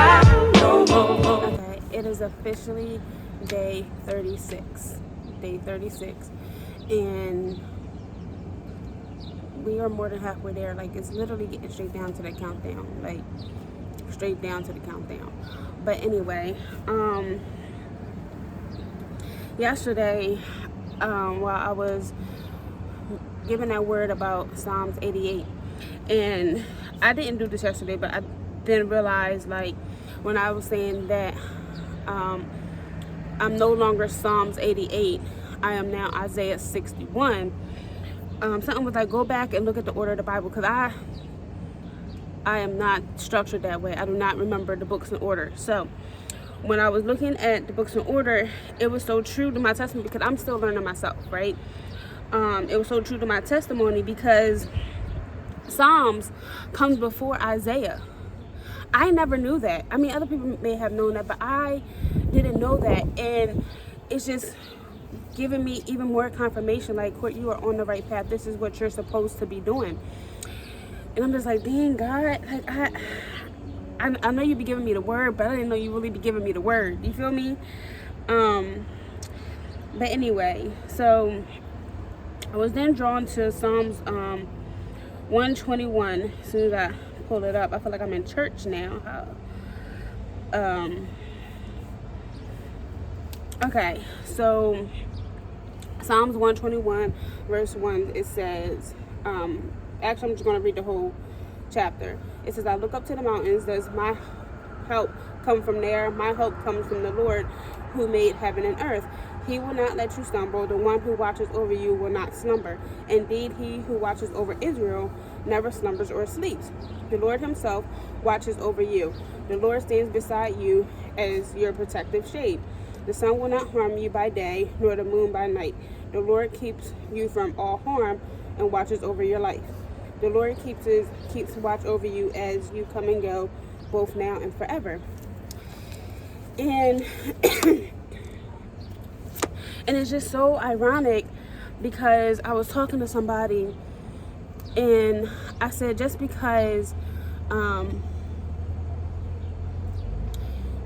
cry no more. Okay, it is officially day 36. Day 36. And we are more than halfway there. Like, it's literally getting straight down to the countdown. Like, straight down to the countdown. But anyway, yesterday, while I was giving that word about Psalms 88, and I didn't do this yesterday, but I didn't realize, like, when I was saying that I'm no longer Psalms 88, I am now Isaiah 61. Something was like, go back and look at the order of the Bible, because I am not structured that way. I do not remember the books in order. So when I was looking at the books in order, it was so true to my testimony, because I'm still learning myself, right? It was so true to my testimony because Psalms comes before Isaiah. I never knew that. I mean, other people may have known that, but I didn't know that. And it's just giving me even more confirmation, like, Court, you are on the right path. This is what you're supposed to be doing. And I'm just like, dang, God, like, I know you be giving me the word, but I didn't know you really be giving me the word. You feel me? But anyway, so I was then drawn to Psalms 121. As soon as I pull it up, I feel like I'm in church now. Okay, so Psalms 121, verse 1, it says, actually, I'm just going to read the whole chapter. It says, I look up to the mountains. Does my help come from there? My help comes from the Lord who made heaven and earth. He will not let you stumble. The one who watches over you will not slumber. Indeed, he who watches over Israel never slumbers or sleeps. The Lord himself watches over you. The Lord stands beside you as your protective shade. The sun will not harm you by day, nor the moon by night. The Lord keeps you from all harm and watches over your life. The Lord keeps watch over you as you come and go, both now and forever. And and it's just so ironic, because I was talking to somebody and I said, just because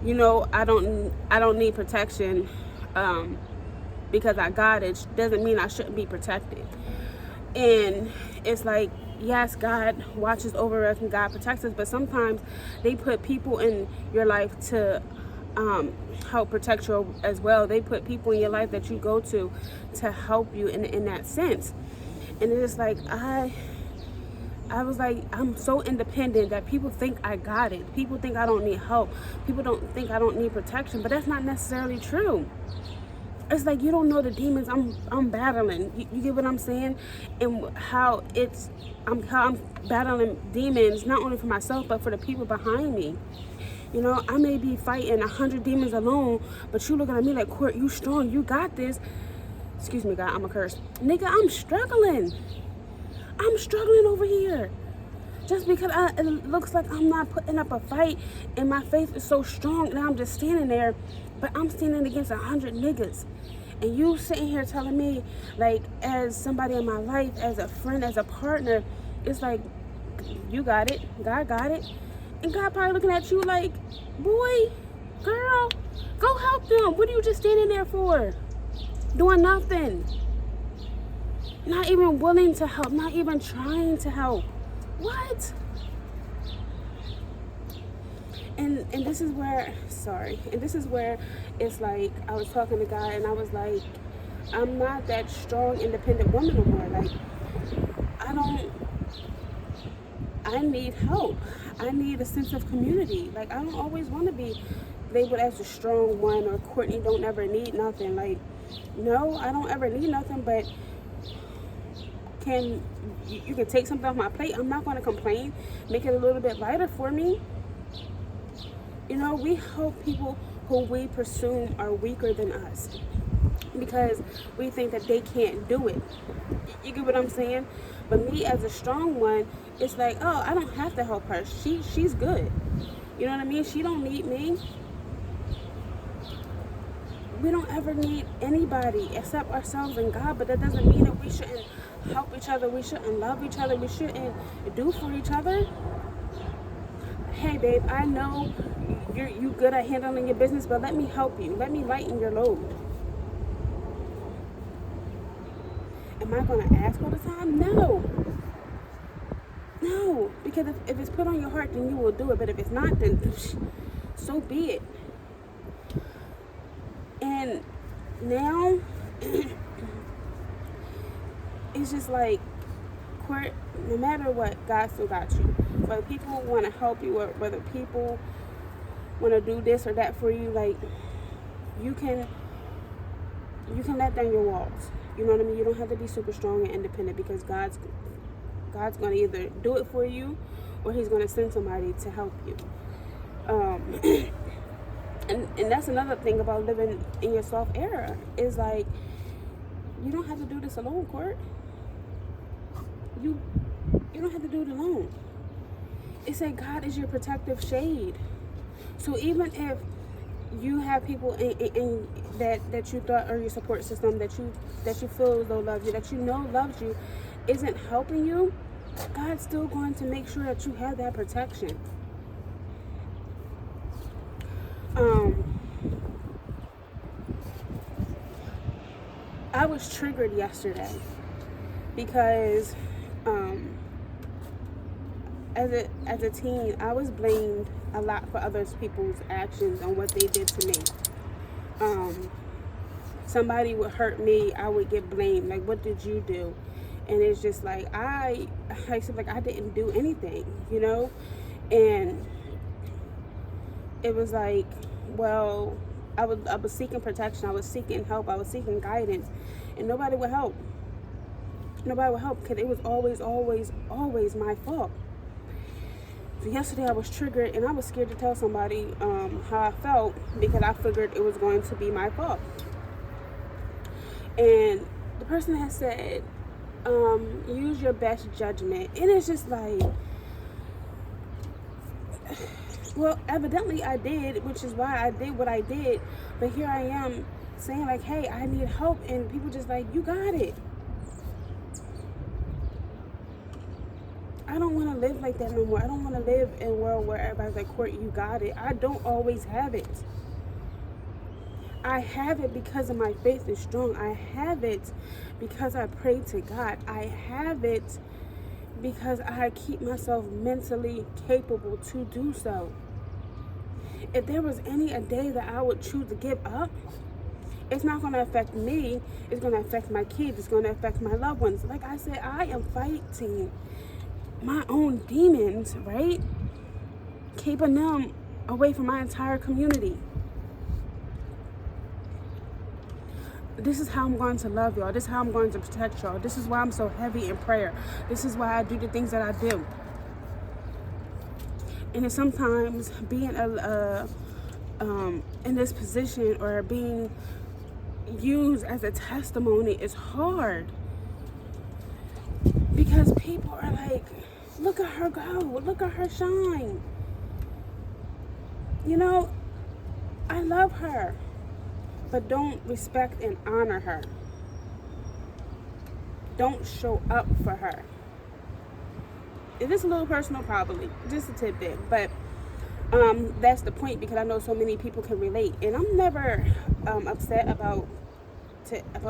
you know, I don't need protection because I got it, doesn't mean I shouldn't be protected. And it's like, yes, God watches over us and God protects us, but sometimes they put people in your life to help protect you as well. They put people in your life that you go to help you in that sense. And it's like, I was like, I'm so independent that people think I got it. People think I don't need help. People don't think I don't need protection, but that's not necessarily true. It's like, you don't know the demons I'm battling. You get what I'm saying? And how I'm battling demons, not only for myself, but for the people behind me. You know, I may be fighting 100 demons alone, but you looking at me like, Court, you strong, you got this. Excuse me, God, I'm a curse. Nigga, I'm struggling. I'm struggling over here. Just because it looks like I'm not putting up a fight and my faith is so strong and I'm just standing there, but I'm standing against 100 niggas. And you sitting here telling me, like, as somebody in my life, as a friend, as a partner, it's like, you got it, God got it. And God probably looking at you like, boy, girl, go help them. What are you just standing there for? Doing nothing. Not even willing to help, not even trying to help. What? And this is where, it's like, I was talking to God and I was like, I'm not that strong, independent woman no more. Like, I need help. I need a sense of community. Like, I don't always want to be labeled as the strong one, or Courtney don't ever need nothing. Like, no, I don't ever need nothing, but you can take something off my plate. I'm not going to complain. Make it a little bit lighter for me. You know, we help people who we presume are weaker than us because we think that they can't do it. You get what I'm saying? But me as a strong one, it's like, oh, I don't have to help her. She's good. You know what I mean? She don't need me. We don't ever need anybody except ourselves and God, but that doesn't mean that we shouldn't help each other. We shouldn't love each other. We shouldn't do for each other. hey babe, I know you good at handling your business, but let me help you. Let me lighten your load. Am I going to ask all the time? No. No. Because if it's put on your heart, then you will do it. But if it's not, then so be it. And now, it's just like, Court, no matter what, God still got you. Whether people want to help you or whether people want to do this or that for you, like, you can let down your walls. You know what I mean? You don't have to be super strong and independent, because God's going to either do it for you or he's going to send somebody to help you. And that's another thing about living in your soft era, is like, you don't have to do this alone, Court. You don't have to do it alone. It said God is your protective shade. So even if you have people in that you thought are your support system, that you feel as though love you, that you know loves you, isn't helping you, God's still going to make sure that you have that protection. I was triggered yesterday because as a teen, I was blamed a lot for other people's actions and what they did to me. Somebody would hurt me, I would get blamed. Like, what did you do? And it's just like, I said, like, I didn't do anything, you know? And it was like, well, I was seeking protection, I was seeking help, I was seeking guidance, and nobody would help. Nobody would help, because it was always my fault. So yesterday I was triggered, and I was scared to tell somebody how I felt, because I figured it was going to be my fault. And the person has said, use your best judgment. And it's just like, well, evidently I did, which is why I did what I did. But here I am saying, like, hey, I need help. And people just like, you got it. I don't want to live like that no more. I don't want to live in a world where everybody's like, Court, you got it. I don't always have it. I have it because of my faith is strong. I have it because I pray to God. I have it because I keep myself mentally capable to do so. If there was a day that I would choose to give up, it's not going to affect me. It's going to affect my kids. It's going to affect my loved ones. Like I said, I am fighting my own demons, right? Keeping them away from my entire community. This is how I'm going to love y'all. This is how I'm going to protect y'all. This is why I'm so heavy in prayer. This is why I do the things that I do. And it's sometimes being in this position or being used as a testimony is hard, because people are like, look at her go, look at her shine. You know, I love her, but don't respect and honor her. Don't show up for her. It is a little personal, probably, just a tidbit, but that's the point, because I know so many people can relate, and I'm never upset about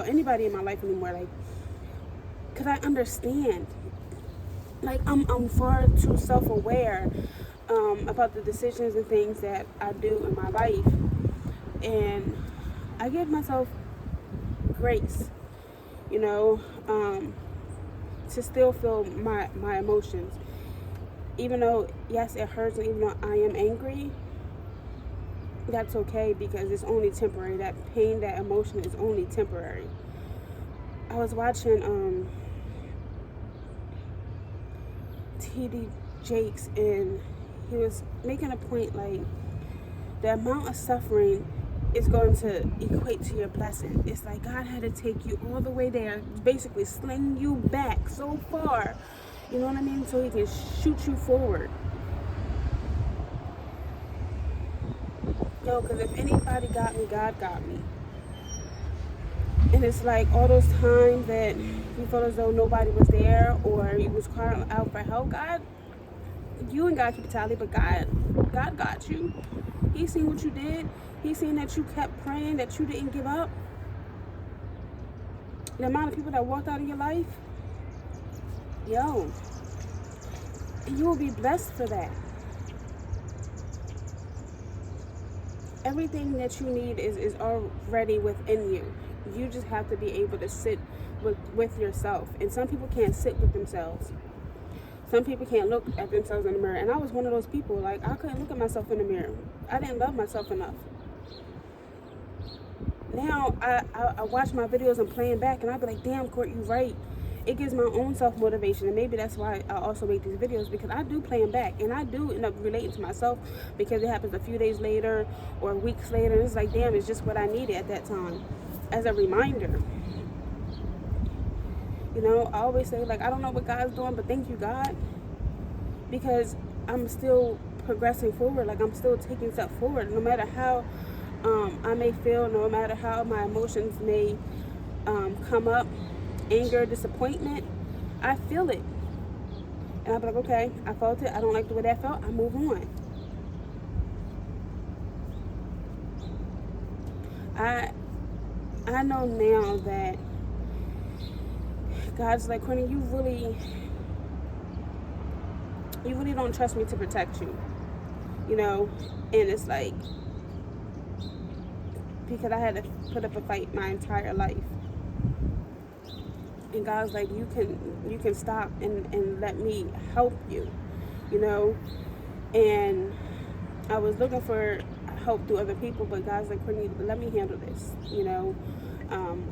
anybody in my life anymore, like, because I understand. Like, I'm far too self-aware about the decisions and things that I do in my life, and I give myself grace, you know, to still feel my emotions. Even though, yes, it hurts, and even though I am angry, that's okay, because it's only temporary. That pain, that emotion is only temporary. I was watching T.D. Jakes, and he was making a point, like, the amount of suffering is going to equate to your blessing. It's like God had to take you all the way there, basically sling you back so far, you know what I mean, so he can shoot you forward. Yo, because if anybody got me, God got me. And it's like all those times that you felt as though nobody was there, or you was crying out for help, God You ain't got to keep a tally, but God got you. He seen what you did. He seen that you kept praying, that you didn't give up. The amount of people that walked out of your life, yo, you will be blessed for that. Everything that you need is already within you. You just have to be able to sit with yourself. And some people can't sit with themselves. Some people can't look at themselves in the mirror. And I was one of those people. Like, I couldn't look at myself in the mirror. I didn't love myself enough. Now, I watch my videos and playing back, and I be like, damn, Court, you right. It gives my own self-motivation, and maybe that's why I also make these videos, because I do play them back, and I do end up relating to myself, because it happens a few days later or weeks later, and it's like, damn, it's just what I needed at that time, as a reminder. You know, I always say, like, I don't know what God's doing, but thank you, God, because I'm still progressing forward. Like, I'm still taking steps forward, no matter how I may feel, no matter how my emotions may come up, anger, disappointment, I feel it. And I'll be like, okay, I felt it. I don't like the way that felt. I move on. I know now that God's like, Courtney, you really don't trust me to protect you. You know? And it's like, because I had to put up a fight my entire life. And God's like, you can stop and let me help you, you know. And I was looking for help through other people, but God's like, Courtney, let me handle this, you know.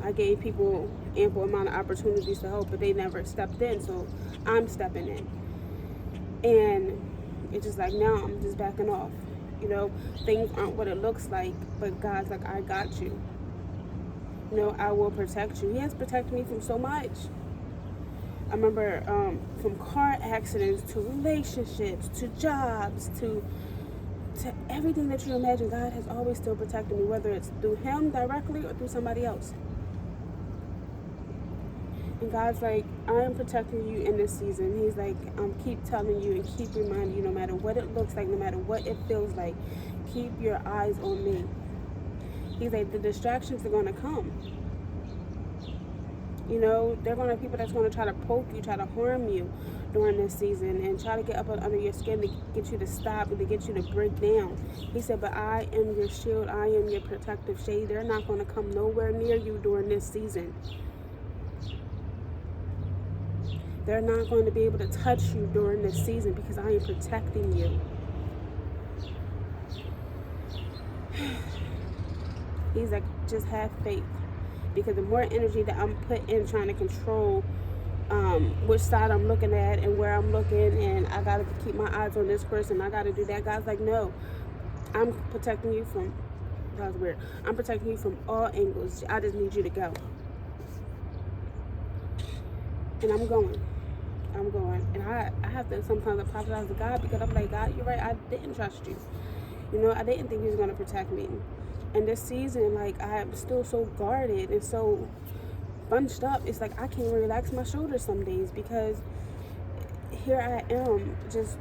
I gave people ample amount of opportunities to help, but they never stepped in, so I'm stepping in. And it's just like, now I'm just backing off, you know. Things aren't what it looks like, but God's like, I got you. You know, I will protect you. He has protected me from so much. I remember from car accidents to relationships to jobs to everything that you imagine. God has always still protected me, whether it's through him directly or through somebody else. And God's like, I am protecting you in this season. He's like, keep telling you and keep reminding you, no matter what it looks like, no matter what it feels like, keep your eyes on me. He's like, the distractions are going to come. You know, they're going to be people that's going to try to poke you, try to harm you during this season and try to get up under your skin to get you to stop and to get you to break down. He said, but I am your shield. I am your protective shade. They're not going to come nowhere near you during this season. They're not going to be able to touch you during this season because I am protecting you. He's like, just have faith. Because the more energy that I'm put in trying to control which side I'm looking at and where I'm looking, and I got to keep my eyes on this person, I got to do that. God's like, no, I'm protecting you from, that was weird. I'm protecting you from all angles. I just need you to go. And I'm going. And I have to sometimes apologize to God because I'm like, God, you're right. I didn't trust you. You know, I didn't think he was going to protect me. And this season, like, I'm still so guarded and so bunched up. It's like I can't relax my shoulders some days because here I am just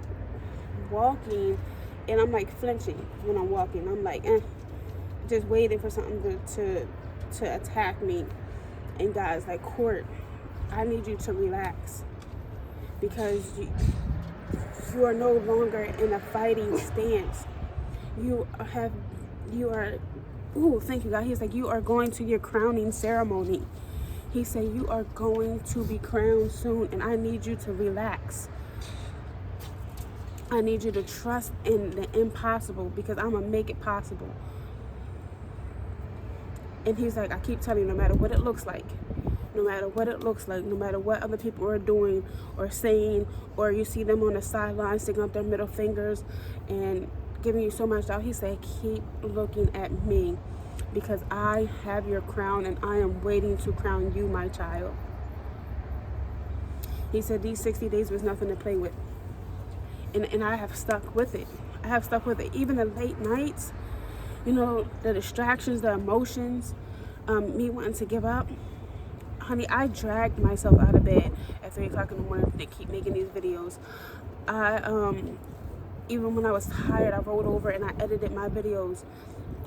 walking and I'm like flinching when I'm walking. I'm like, just waiting for something to attack me. And God's like, Court, I need you to relax because you are no longer in a fighting stance. You are, ooh, thank you, God. He's like, you are going to your crowning ceremony. He said, you are going to be crowned soon, and I need you to relax. I need you to trust in the impossible because I'm going to make it possible. And he's like, I keep telling you, no matter what it looks like, no matter what it looks like, no matter what other people are doing or saying, or you see them on the sideline sticking up their middle fingers and giving you so much doubt, he said, keep looking at me because I have your crown and I am waiting to crown you, my child. He said these 60 days was nothing to play with. And I have stuck with it. I have stuck with it. Even the late nights, you know, the distractions, the emotions, me wanting to give up. Honey, I dragged myself out of bed at 3 o'clock in the morning to keep making these videos. Even when I was tired, I rolled over and I edited my videos.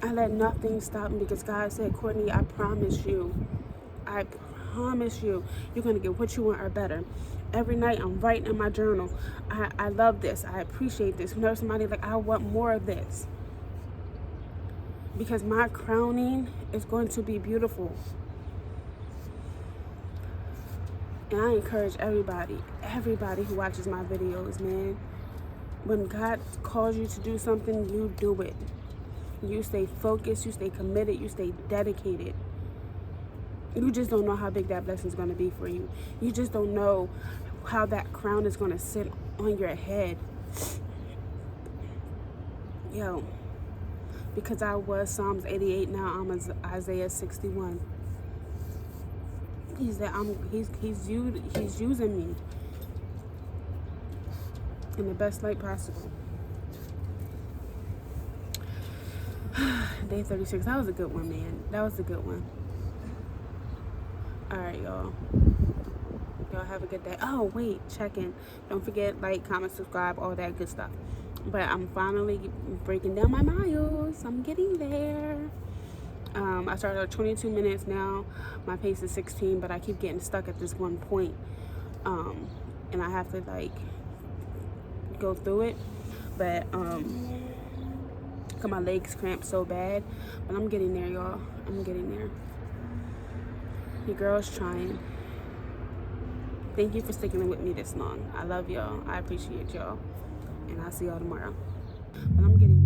I let nothing stop me because God said, Courtney, I promise you, you're going to get what you want or better. Every night I'm writing in my journal. I love this. I appreciate this. Whenever somebody like, I want more of this. Because my crowning is going to be beautiful. And I encourage everybody who watches my videos, man. When God calls you to do something, you do it. You stay focused, you stay committed, you stay dedicated. You just don't know how big that blessing is going to be for you. You just don't know how that crown is going to sit on your head. Yo, because I was Psalms 88, now I'm Isaiah 61. He's using me in the best light possible. Day 36, that was a good one, man. That was a good one. All right, y'all. Y'all have a good day. Oh, wait, check in. Don't forget, like, comment, subscribe, all that good stuff. But I'm finally breaking down my miles. I'm getting there. I started at 22 minutes now. My pace is 16, but I keep getting stuck at this one point. And I have to, like, go through it. But, my legs cramp so bad. But I'm getting there, y'all. I'm getting there. Your girl's trying. Thank you for sticking with me this long. I love y'all. I appreciate y'all. And I'll see y'all tomorrow. But I'm getting